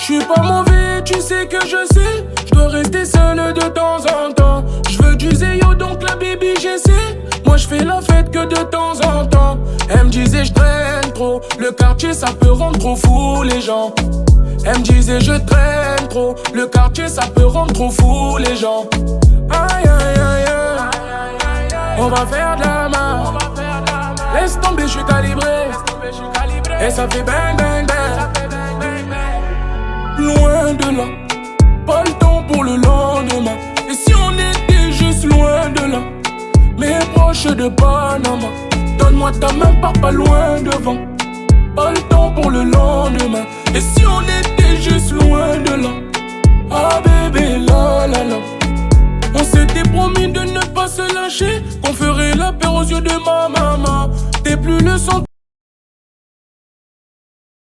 J'suis pas mauvais, tu sais que je sais. J'dois rester seul de temps en temps. J'veux du zéyo donc la baby j'essaie. Moi j'fais la fête que de temps en temps. Elle me disait j'traîne trop. Le quartier ça peut rendre trop fou les gens. Elle me disait je traîne trop. Le quartier ça peut rendre trop fou les gens. Aïe aïe aïe aïe. On va faire de la main. Laisse tomber, j'suis calibré. Et ça fait bang bang bang. Loin de là, pas le temps pour le lendemain. Et si on était juste loin de là, mais proche de Panama. Donne-moi ta main, pars pas loin devant. Pas le temps pour le lendemain. Et si on était juste loin de là, ah bébé la la la. On s'était promis de ne pas se lâcher, qu'on ferait la paix aux yeux de ma maman. T'es plus le son